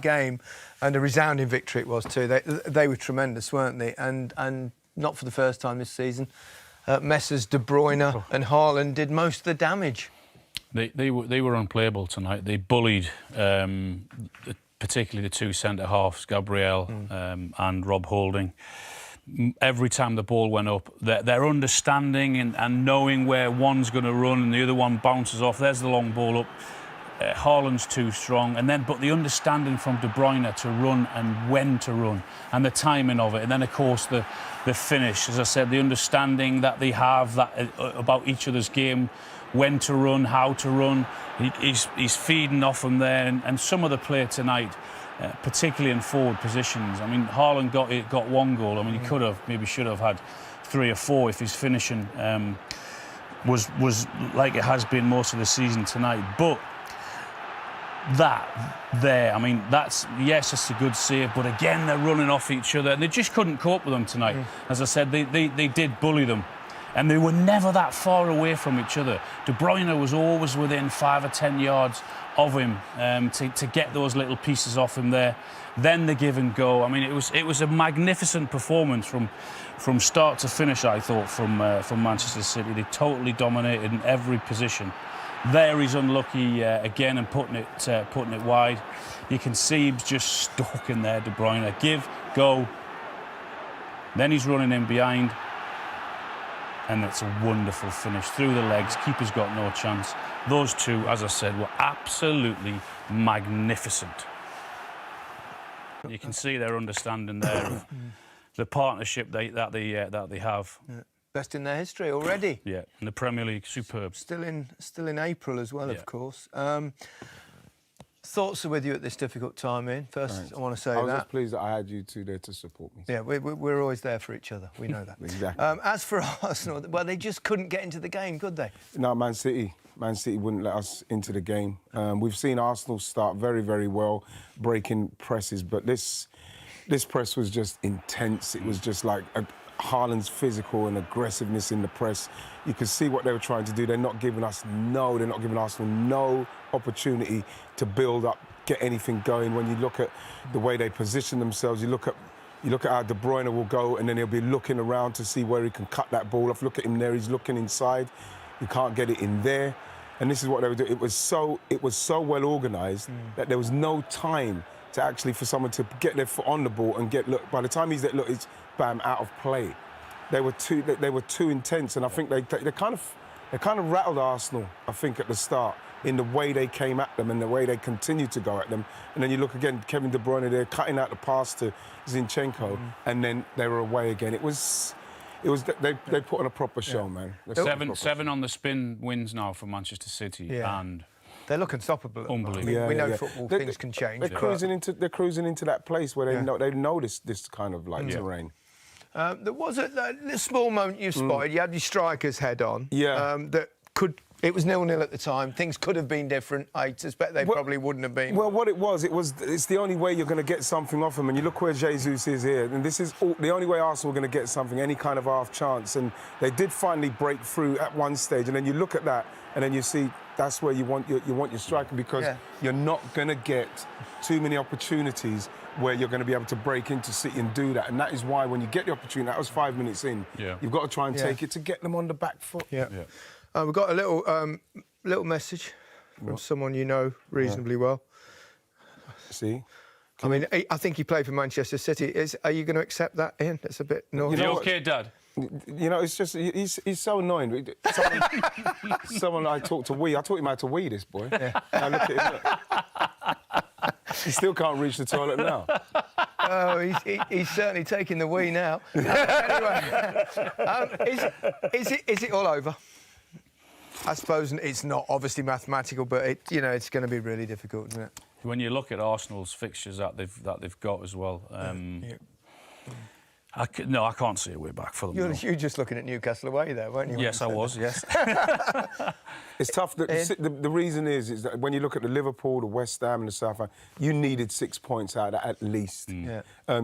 game, and a resounding victory it was too. They were tremendous, weren't they? And not for the first time this season. Messrs De Bruyne and Haaland did most of the damage. They were unplayable tonight. They bullied, particularly the two centre halves, Gabriel and Rob Holding. Every time the ball went up, their understanding and knowing where one's going to run and the other one bounces off. There's the long ball up. Haaland's too strong, but the understanding from De Bruyne to run and when to run, and the timing of it, and then of course the finish. As I said, the understanding that they have about each other's game, when to run, how to run. He's feeding off them there, and some of the play tonight, particularly in forward positions. I mean, Haaland got one goal. I mean, he should have had 3 or 4 if his finishing was like it has been most of the season tonight, but. I mean, yes, it's a good save, but again, they're running off each other, and they just couldn't cope with them tonight. As I said, they did bully them, and they were never that far away from each other. De Bruyne was always within 5 or 10 yards of him to get those little pieces off him there. Then the give and go. I mean, it was a magnificent performance from start to finish, I thought, from Manchester City. They totally dominated in every position. There he's unlucky again and putting it wide. You can see he's just stalking there, De Bruyne. Give, go. Then he's running in behind. And it's a wonderful finish through the legs. Keeper's got no chance. Those two, as I said, were absolutely magnificent. You can see their understanding there of the partnership that they have. Yeah. Best in their history already. Yeah, in the Premier League, superb. Still in April as well, of course. Thoughts are with you at this difficult time, Ian. First, thanks. I want to say I was just pleased that I had you two there to support me. Yeah, we're always there for each other. We know that. Exactly. As for Arsenal, well, they just couldn't get into the game, could they? No, Man City wouldn't let us into the game. We've seen Arsenal start very, very well, breaking presses, but this press was just intense. It was just like Haaland's physical and aggressiveness in the press. You could see what they were trying to do. They're not giving Arsenal no opportunity to build up, get anything going. When you look at the way they position themselves, you look at how De Bruyne will go, and then he'll be looking around to see where he can cut that ball off. Look at him there, he's looking inside. He can't get it in there. And this is what they were doing. It was so well organised that there was no time to actually for someone to get their foot on the ball and look. By the time he's there, look, it's bam, out of play. They were too intense, and I think they kind of rattled Arsenal, I think, at the start in the way they came at them and the way they continued to go at them. And then you look again, Kevin De Bruyne there cutting out the pass to Zinchenko, and then they were away again. They put on a proper show, man. Seven on the spin wins now for Manchester City, and they look unstoppable. Unbelievable. Yeah, we know football things can change. They're cruising into that place where they know this kind of like terrain. There was a small moment you spotted. You had your striker's head on. Yeah. It was 0-0 at the time. Things could have been different. I suspect they probably wouldn't have been. Well, what it's the only way you're going to get something off him. And you look where Jesus is here, and this is the only way Arsenal are going to get something, any kind of half chance. And they did finally break through at one stage. And then you look at that, and then you see that's where you want your striker, because you're not going to get too many opportunities where you're going to be able to break into City and do that. And that is why when you get the opportunity, that was 5 minutes in, you've got to try and take it to get them on the back foot. We've got a little message from someone you know reasonably well. See? I mean, I think he played for Manchester City. Are you going to accept that, Ian? It's a bit naughty. You okay, Dad? You know, it's just, he's so annoying. Someone I talked to I taught him how to wee, this boy. Yeah. Now look at him, look. He still can't reach the toilet now. Oh, he's certainly taking the wee now. Anyway, is it all over? I suppose it's not obviously mathematical, but it's going to be really difficult, isn't it? When you look at Arsenal's fixtures that they've got as well, I can't see a way back for them. You're just looking at Newcastle away there, weren't you? Yes, I was. Yes. It's tough. The reason is that when you look at the Liverpool, the West Ham, and the Southampton, you needed 6 points out of that at least.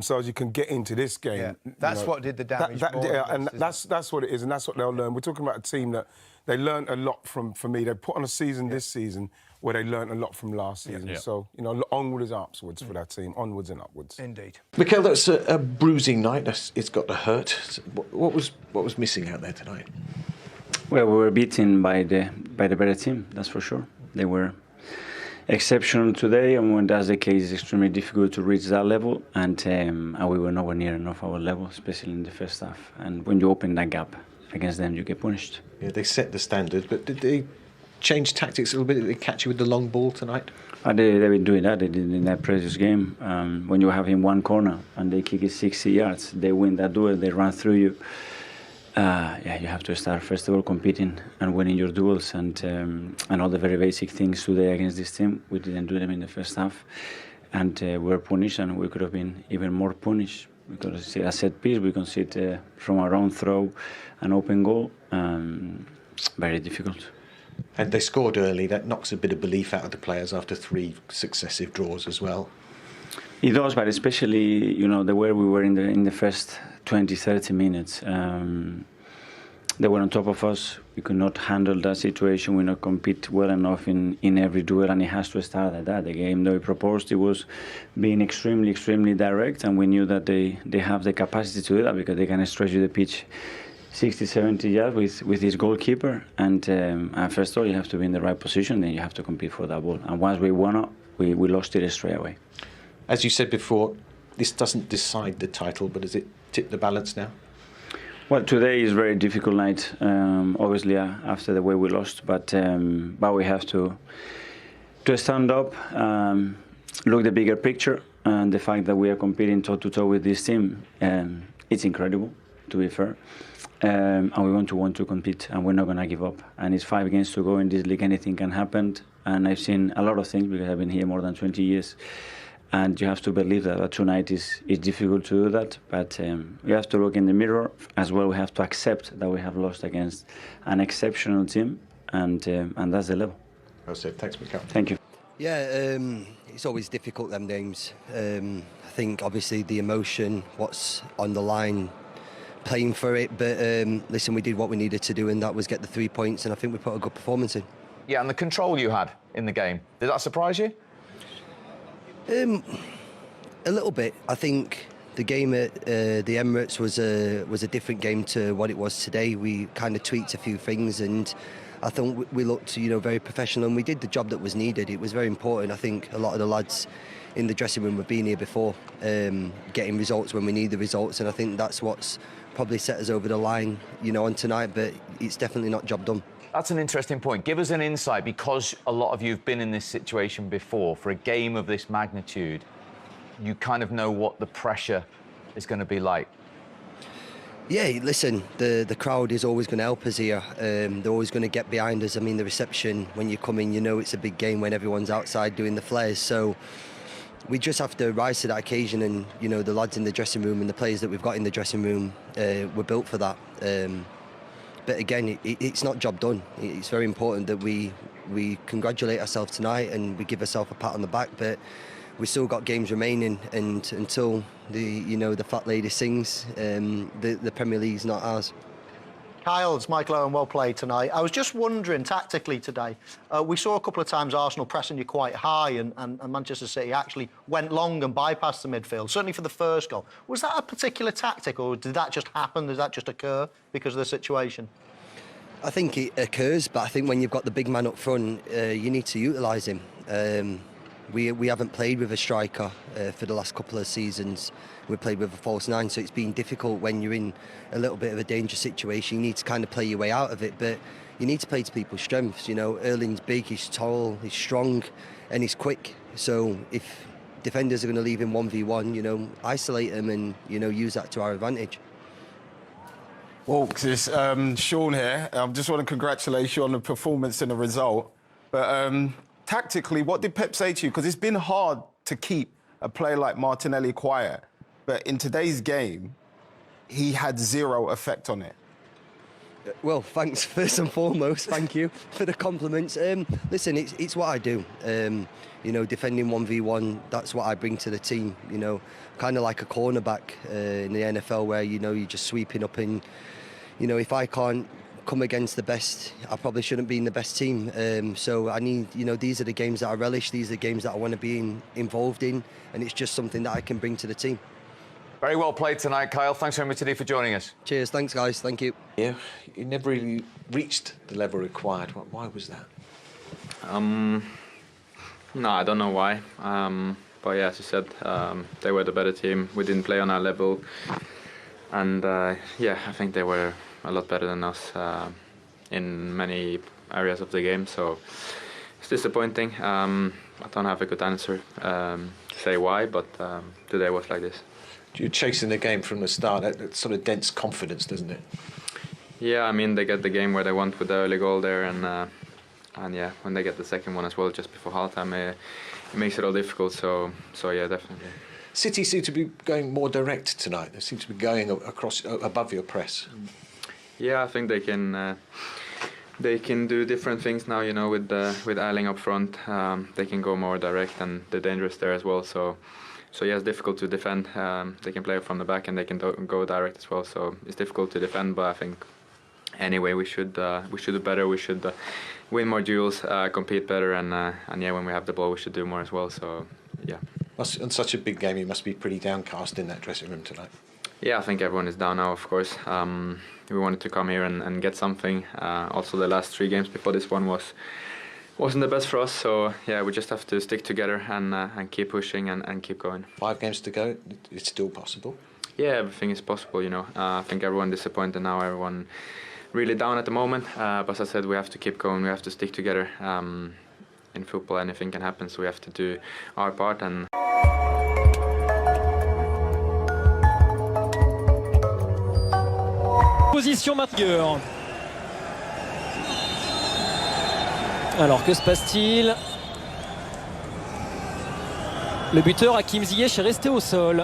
So as you can get into this game, that's what did the damage. And that's what it is, and that's what they'll learn. We're talking about a team that they learned a lot from. For me, they put on a season this season where they learnt a lot from last season. Yeah. So, you know, onwards and upwards for that team, onwards and upwards. Indeed. Mikel, that's a bruising night. It's got to hurt. What was missing out there tonight? Well, we were beaten by the better team, that's for sure. They were exceptional today, and when that's the case, it's extremely difficult to reach that level, and we were nowhere near enough our level, especially in the first half. And when you open that gap against them, you get punished. Yeah, they set the standard, but did they change tactics a little bit? Did they catch you with the long ball tonight? They've been doing that. They did in that previous game. When you have in one corner and they kick it 60 yards, they win that duel, they run through you. You have to start first of all competing and winning your duels and all the very basic things today against this team. We didn't do them in the first half, and we were punished, and we could have been even more punished because a set piece we concede from our own throw, an open goal. Very difficult. And they scored early. That knocks a bit of belief out of the players after 3 successive draws as well. It does, but especially, you know, the way we were in the first 20-30 minutes. They were on top of us. We could not handle that situation. We not compete well enough in every duel, and it has to start like that. The game that we proposed, it was being extremely, extremely direct, and we knew that they have the capacity to do that because they can stretch you the pitch 60-70 yards with his goalkeeper. And first of all, you have to be in the right position, then you have to compete for that ball. And once we won it, we lost it straight away. As you said before, this doesn't decide the title, but does it tip the balance now? Well, today is a very difficult night, obviously after the way we lost, but we have to stand up, look the bigger picture, and the fact that we are competing toe-to-toe with this team, it's incredible, to be fair. And we want to compete, and we're not going to give up. And it's 5 games to go in this league, anything can happen. And I've seen a lot of things because I've been here more than 20 years. And you have to believe that tonight is difficult to do that. But we have to look in the mirror as well. We have to accept that we have lost against an exceptional team, and that's the level. Well said. Thanks, Mikel. Thank you. Yeah, it's always difficult, them games. I think obviously the emotion, what's on the line, playing for it. But listen, we did what we needed to do, and that was get the 3 points. And I think we put a good performance in. Yeah, and the control you had in the game, did that surprise you? A little bit. I think the game at the Emirates was a different game to what it was today. We kind of tweaked a few things, and I thought we looked, very professional, and we did the job that was needed. It was very important. I think a lot of the lads in the dressing room have been here before, getting results when we need the results, and I think that's what's probably set us over the line, on tonight. But it's definitely not job done. That's an interesting point. Give us an insight, because a lot of you have been in this situation before. For a game of this magnitude, you kind of know what the pressure is going to be like. Yeah, listen, the crowd is always going to help us here. They're always going to get behind us. I mean, the reception, when you come in, it's a big game when everyone's outside doing the flares. So we just have to rise to that occasion, and, the lads in the dressing room and the players that we've got in the dressing room were built for that. But again, it's not job done. It's very important that we congratulate ourselves tonight and we give ourselves a pat on the back. But we still got games remaining, and until the fat lady sings, the Premier League's not ours. Kyle, it's Michael Owen, well played tonight. I was just wondering, tactically today, we saw a couple of times Arsenal pressing you quite high, and Manchester City actually went long and bypassed the midfield, certainly for the first goal. Was that a particular tactic, or did that just happen? Did that just occur because of the situation? I think it occurs, but I think when you've got the big man up front, you need to utilise him. We haven't played with a striker for the last couple of seasons. We played with a false nine, so it's been difficult when you're in a little bit of a dangerous situation. You need to kind of play your way out of it, but you need to play to people's strengths. Erling's big, he's tall, he's strong, and he's quick. So if defenders are going to leave him 1v1, isolate him and, use that to our advantage. Well, it's Sean here. I just want to congratulate you on the performance and the result. But tactically, what did Pep say to you? Because it's been hard to keep a player like Martinelli quiet. But in today's game, he had zero effect on it. Well, thanks first and foremost. Thank you for the compliments. Listen, it's what I do. Defending 1v1, that's what I bring to the team. Kind of like a cornerback in the NFL, where you're just sweeping up, and if I can't come against the best. I probably shouldn't be in the best team. So I need, these are the games that I relish. These are the games that I want to be involved in, and it's just something that I can bring to the team. Very well played tonight, Kyle. Thanks very much today for joining us. Cheers, thanks guys, thank you. Yeah, you never really reached the level required. Why was that? No, I don't know why. But yeah, as you said, they were the better team. We didn't play on our level, and yeah, I think they were a lot better than us in many areas of the game. So it's disappointing. I don't have a good answer to say why, but today was like this. You're chasing the game from the start. That sort of dense confidence, doesn't it? Yeah, I mean, they get the game where they want with the early goal there, and yeah, when they get the second one as well just before halftime, it makes it all difficult. So yeah, definitely. City seem to be going more direct tonight. They seem to be going across above your press. Yeah, I think they can do different things now. With Erling up front, they can go more direct, and they're dangerous there as well. So yeah, it's difficult to defend. They can play from the back, and they can go direct as well. So it's difficult to defend, but I think anyway we should do better. We should win more duels, compete better, and yeah, when we have the ball, we should do more as well. So yeah. On such a big game, you must be pretty downcast in that dressing room tonight. Yeah, I think everyone is down now, of course. We wanted to come here and get something. Also, the last 3 games before this one wasn't the best for us. So yeah, we just have to stick together and keep pushing and keep going. 5 games to go. It's still possible. Yeah, everything is possible. I think everyone disappointed now. Everyone really down at the moment. But as I said, we have to keep going. We have to stick together. In football, anything can happen, so we have to do our part. And position maintenant. Alors que se passe-t-il? Le buteur Hakim Ziyech est resté au sol.